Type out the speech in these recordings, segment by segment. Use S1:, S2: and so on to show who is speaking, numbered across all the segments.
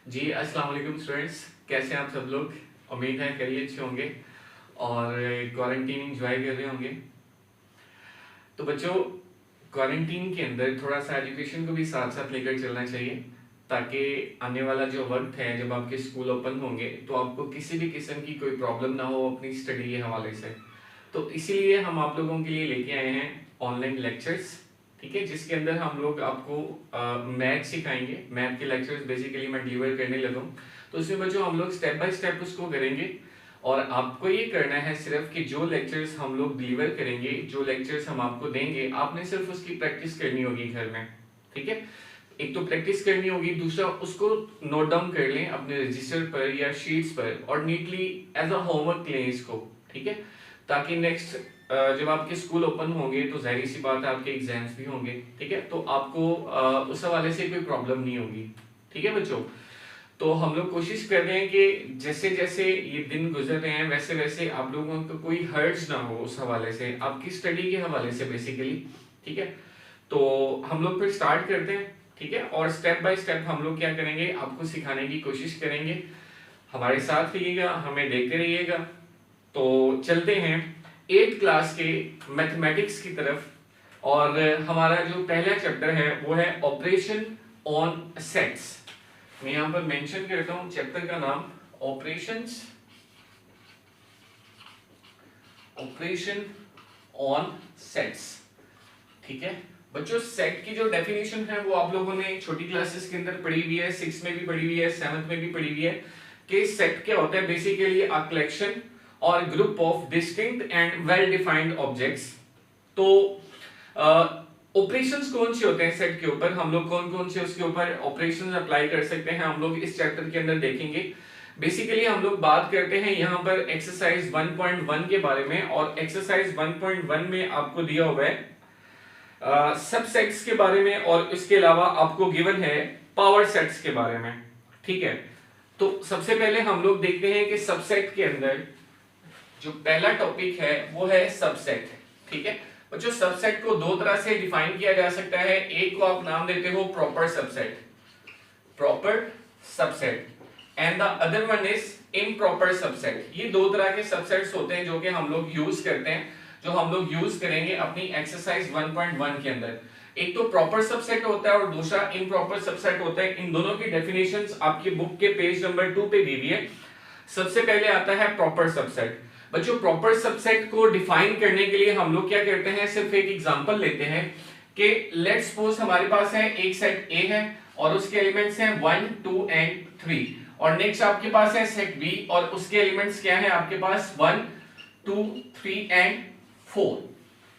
S1: जी अस्सलाम वालेकुम स्टूडेंट्स, कैसे हैं आप सब लोग। उम्मीद है करिए अच्छे होंगे और क्वारंटीन इंजॉय कर रहे होंगे। तो बच्चों, क्वारंटीन के अंदर थोड़ा सा एजुकेशन को भी साथ साथ लेकर चलना चाहिए, ताकि आने वाला जो वक्त है जब आपके स्कूल ओपन होंगे तो आपको किसी भी किस्म की कोई प्रॉब्लम ना हो अपनी स्टडी के हवाले से। तो इसीलिए हम आप लोगों के लिए लेके आए हैं ऑनलाइन लेक्चर्स, ठीक है, जिसके अंदर हम लोग आपको मैथ सिखाएंगे। मैथ के लेक्चर्स बेसिकली मैं डिलीवर करने लगा हूँ। तो उसमें बच्चों हम लोग स्टेप बाय स्टेप उसको करेंगे और आपको ये करना है सिर्फ कि जो लेक्चर्स हम लोग डिलीवर करेंगे, जो लेक्चर्स हम आपको देंगे, आपने सिर्फ उसकी प्रैक्टिस करनी होगी घर में, ठीक है। एक तो प्रैक्टिस करनी होगी, दूसरा उसको नोट डाउन कर लें अपने रजिस्टर पर या शीट्स पर और नीटली एज अ होमवर्क लें इसको, ठीक है, ताकि नेक्स्ट जब आपके स्कूल ओपन होंगे तो जाहिर सी बात है आपके एग्जाम्स भी होंगे, ठीक है, तो आपको उस हवाले से कोई प्रॉब्लम नहीं होगी, ठीक है बच्चों। तो हम लोग कोशिश कर रहे हैं कि जैसे जैसे ये दिन गुजर रहे हैं वैसे वैसे आप लोगों को कोई हर्ट्स ना हो उस हवाले से, आपकी स्टडी के हवाले से बेसिकली, ठीक है। तो हम लोग फिर स्टार्ट करते हैं, ठीक है, और स्टेप बाय स्टेप हम लोग क्या करेंगे, आपको सिखाने की कोशिश करेंगे। हमारे साथ रहिएगा, हमें देखते रहिएगा। तो चलते हैं 8th क्लास के मैथमेटिक्स की तरफ और हमारा जो पहला चैप्टर है वो है ऑपरेशन ऑन सेट्स। मैं यहां पर मेंशन करता हूं चैप्टर का नाम, ऑपरेशंस ऑपरेशन ऑन सेट्स, ठीक है बच्चों। सेट की जो डेफिनेशन है वो आप लोगों ने छोटी क्लासेस के अंदर पढ़ी हुई है, 6 में भी पढ़ी हुई है, 7th में भी पढ़ी हुई है कि सेट क्या होता है। बेसिकली अ कलेक्शन और group of distinct and well defined objects. तो ऑपरेशंस कौन से होते हैं सेट के ऊपर, हम लोग कौन कौन से उसके ऊपर ऑपरेशंस अप्लाई कर सकते हैं, हम लोग इस चैप्टर के अंदर देखेंगे। बेसिकली हम लोग बात करते हैं यहाँ पर एक्सरसाइज 1.1 के बारे में, और एक्सरसाइज 1.1 में आपको दिया हुआ है सबसेट्स के बारे में और इसके अलावा आपको गिवन है पावर सेट्स के बारे में, ठीक है। तो सबसे पहले हम लोग देखते हैं कि सबसेट के अंदर जो पहला टॉपिक है वो है सबसेट, ठीक है बच्चों। सबसेट को दो तरह से डिफाइन किया जा सकता है। एक को आप नाम देते हो proper subset, proper subset, and the other one is improper subset. ये दो तरह के सबसेट्स होते हैं जो कि हम लोग यूज करते हैं, जो हम लोग यूज करेंगे अपनी एक्सरसाइज 1.1 के अंदर। एक तो प्रॉपर सबसेट होता है और दूसरा इम्प्रॉपर सबसेट होता है। इन दोनों की डेफिनेशंस आपके बुक के पेज नंबर 2 पे दी हुई है। सबसे पहले आता है प्रॉपर सबसेट। बच्चों प्रॉपर सबसेट को डिफाइन करने के लिए हम लोग क्या करते हैं, सिर्फ एक एग्जांपल लेते हैं कि लेट्स सपोज हमारे पास है एक सेट ए है और उसके एलिमेंट्स हैं 1, 2 एंड 3, और नेक्स्ट आपके पास है सेट बी और उसके एलिमेंट्स क्या है आपके पास 1, 2, 3 एंड 4,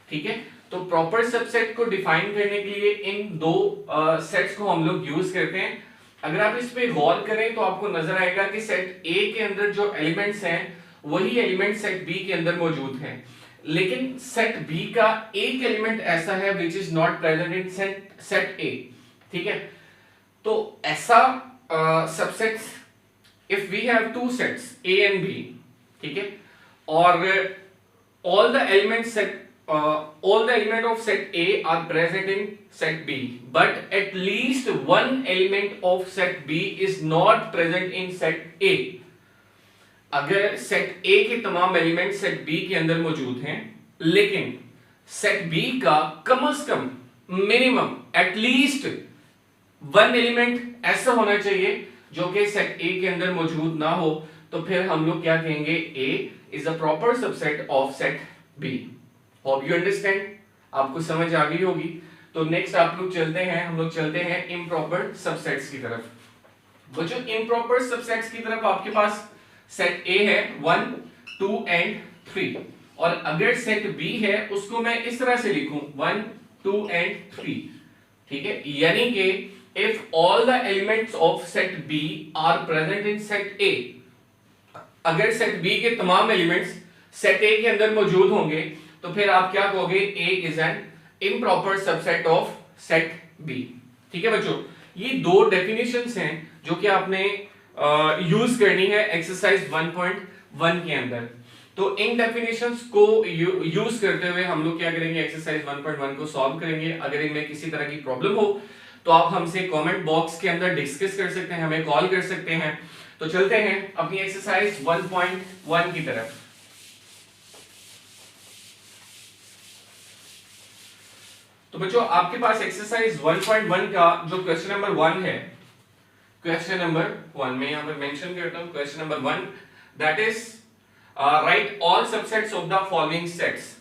S1: ठीक है। तो प्रॉपर सबसेट को डिफाइन करने के लिए इन दो सेट्स को हम लोग यूज करते हैं। अगर आप इस पे गौर करें तो आपको नजर आएगा कि सेट ए के अंदर जो एलिमेंट्स हैं वही एलिमेंट सेट बी के अंदर मौजूद हैं, लेकिन सेट बी का एक एलिमेंट ऐसा है which is not present in set A, ठीक है। तो ऐसा subsets if we have two sets A and B, ठीक है, और all the elements set all the element of set A are present in set B, but at least one element of set B is not present in set A. अगर set A के तमाम element set B के अंदर मौजूद हैं, लेकिन set B का कम से कम मिनिमम एटलीस्ट वन एलिमेंट ऐसा होना चाहिए जो कि सेट A के अंदर मौजूद ना हो, तो फिर हम लोग क्या कहेंगे, A is a proper subset of set B. Hope you understand? आपको समझ आ गई होगी। तो नेक्स्ट आप लोग चलते हैं, हम लोग चलते हैं इम्प्रॉपर सबसेट्स की तरफ। बच्चों इम्प्रॉपर सबसेट्स की तरफ आपके पास सेट A है 1, 2 एंड 3, और अगर सेट B है उसको मैं इस तरह से लिखूं 1, 2 एंड 3, ठीक है, यानी कि if all the elements of set B are present in set A, अगर सेट B के तमाम एलिमेंट्स सेट A के अंदर मौजूद होंगे तो फिर आप क्या कहोगे, A is an improper subset of set B, ठीक है बच्चों। ये दो डेफिनेशंस हैं जो कि आपने यूज करनी है एक्सरसाइज 1.1 के अंदर। तो इन डेफिनेशंस को यूज करते हुए हम लोग क्या करेंगे, एक्सरसाइज 1.1 को सॉल्व करेंगे। अगर इनमें किसी तरह की प्रॉब्लम हो तो आप हमसे कमेंट बॉक्स के अंदर डिस्कस कर सकते हैं, हमें कॉल कर सकते हैं। तो चलते हैं अपनी एक्सरसाइज 1.1 की तरफ। तो बच्चों आपके पास एक्सरसाइज 1.1 का जो क्वेश्चन नंबर 1 है, क्वेश्चन नंबर 1 में यहां पर मेंशन करता हूं, question number 1 that is right all subsets of the following sets.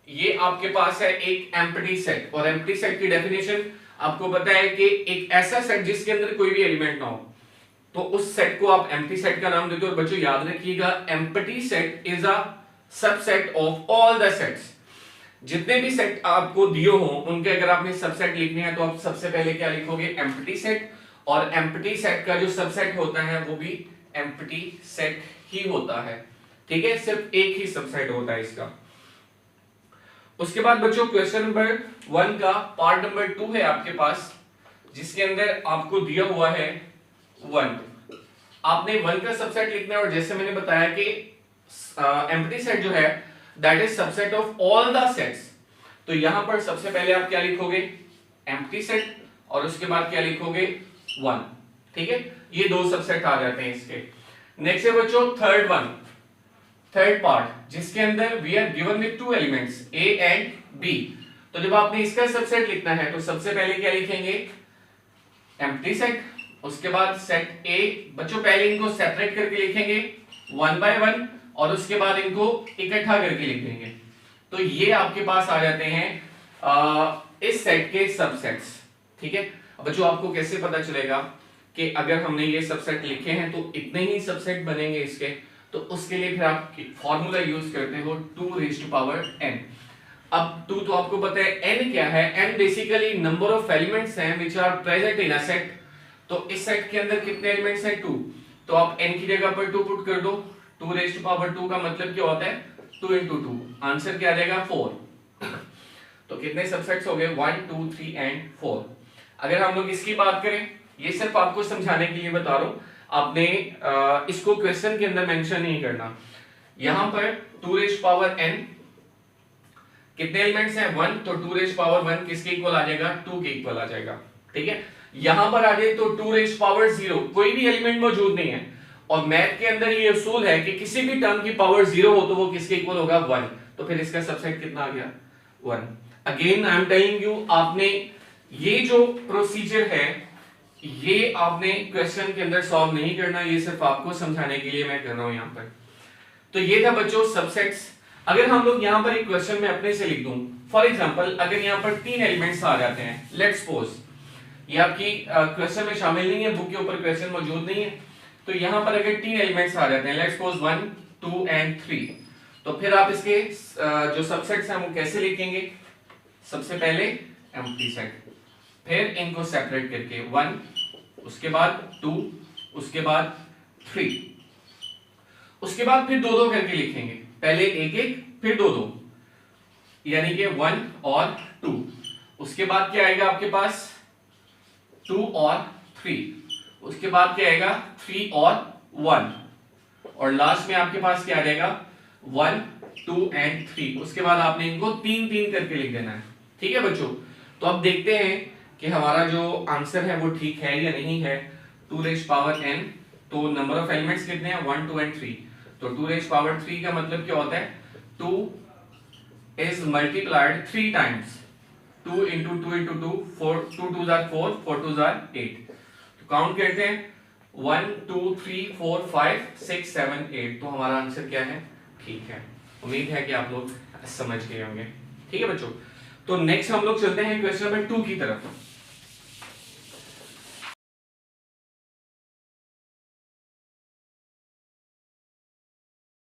S1: ये आपके पास है एक एम्प्टी सेट, और एम्प्टी सेट की डेफिनेशन आपको पता है कि एक ऐसा सेट जिसके अंदर कोई भी एलिमेंट ना हो, तो उस सेट को आप एम्प्टी सेट का नाम देते हो। और बच्चों याद रखिएगा, empty set is a subset of all the sets. जितने भी सेट आपको दिए हो उनके अगर आपने सबसेट लिखने हैं तो आप सबसे पहले क्या लिखोगे, एम्प्टी सेट। और एम्प्टी सेट का जो सबसेट होता है वो भी एम्प्टी सेट ही होता है, ठीक है, सिर्फ एक ही सबसेट होता है इसका। उसके बाद बच्चों क्वेश्चन नंबर 1 का पार्ट नंबर 2 है आपके पास, जिसके अंदर आपको दिया हुआ है 1। आपने 1 का सबसेट लिखना है, और जैसे मैंने बताया कि एम्प्टी सेट जो है that is subset of all the sets. तो यहां पर सबसे पहले आप क्या लिखोगे, एम्प्टी सेट, और उसके बाद क्या लिखोगे 1, ठीक है। ये दो सबसेट आ जाते हैं इसके। नेक्स्ट है बच्चों थर्ड पार्ट, जिसके अंदर we are given with 2 elements A and B। तो जब आपने इसका सबसेट लिखना है तो सबसे पहले क्या लिखेंगे, एम्प्टी सेट, उसके बाद सेट A। बच्चों पहले इनको सेपरेट करके लिखेंगे 1 by 1, और उसके बाद इनको इकट्ठा करके लिखेंगे। तो ये आपके पास आ जाते हैं इस सेट के सबसेट्स, ठीक है। अब बच्चों आपको कैसे पता चलेगा कि अगर हमने ये सबसेट लिखे हैं तो इतने ही सबसेट बनेंगे इसके, तो उसके लिए फिर आप फॉर्मूला यूज करते हो 2 raised to power n। अब 2 तो आपको पता है, n क्या है, n basically number of elements हैं which are present in a set. तो इस सेट के अंदर कितने एलिमेंट्स हैं, 2। तो आप n की जगह पर 2 पुट कर दो। 2 raised to power 2 का मतलब क्या होता है, 2 into 2, आंसर क्या आ जाएगा 4। तो कितने सबसेट्स हो गए, 1 2 3 एंड 4। अगर हम लोग इसकी बात करें, ये सिर्फ आपको समझाने के लिए बता रहा हूं, आपने इसको क्वेश्चन के अंदर मेंशन नहीं करना। यहां पर 2 raised power n कितने एलिमेंट्स हैं, 1। तो 2 raised power 1 किसके इक्वल आ जाएगा, 2 के इक्वल आ जाएगा, ठीक है। यहां पर आ जाए तो 2 raised power 0, कोई भी एलिमेंट मौजूद नहीं है, और मैथ के अंदर ये असूल है कि किसी भी टर्म की पावर 0 हो तो वो किसके इक्वल होगा, 1। तो फिर इसका सबसेट कितना आ गया, 1। Again I am telling you, आपने ये जो प्रोसीजर है ये आपने क्वेश्चन के अंदर सॉल्व नहीं करना, ये सिर्फ आपको समझाने के लिए मैं कर रहा हूं यहां पर। तो ये था बच्चों सबसेट्स। अगर हम लोग यहां पर एक क्वेश्चन में अपने से लिख दूं, फॉर एग्जांपल अगर यहां पर 3 एलिमेंट्स आ जाते हैं, लेट्स सपोज ये आपकी क्वेश्चन में शामिल नहीं है, बुक के ऊपर क्वेश्चन मौजूद नहीं है। तो यहां पर अगर 3 एलिमेंट्स आ जाते हैं, लेट्स सपोज 1 2 एंड 3, तो फिर आप इसके जो सबसेट्स हैं वो कैसे लिखेंगे, सबसे पहले एम्प्टी सेट, फिर इनको सेपरेट करके 1, उसके बाद 2, उसके बाद 3, उसके बाद फिर 2-2 करके लिखेंगे, पहले 1-1 फिर 2-2, यानी कि 1 और 2। उसके बाद क्या आएगा आपके पास, 2 और 3, उसके बाद क्या आएगा 3 और 1, और लास्ट में आपके पास क्या आ जाएगा 1 2 एंड 3। उसके बाद आपने इनको 3-3 करके लिख देना है, ठीक है बच्चों। तो अब देखते हैं कि हमारा जो आंसर है वो ठीक है या नहीं है। 2 raised power n, तो नंबर ऑफ एलिमेंट्स कितने हैं, 1 2 एंड 3। तो 2 raised power 3 का मतलब क्या होता है, 2 is multiplied 3 times, 2 into 2 into 2, 4 2 2s are 4, 4 2s are 8। तो काउंट करते हैं 1 2 3 4 5 6 7 8। तो हमारा आंसर क्या है, ठीक है। उम्मीद है कि आप लोग समझ गए होंगे, ठीक है बच्चों। तो नेक्स्ट हम लोग चलते हैं क्वेश्चन नंबर 2 की तरफ।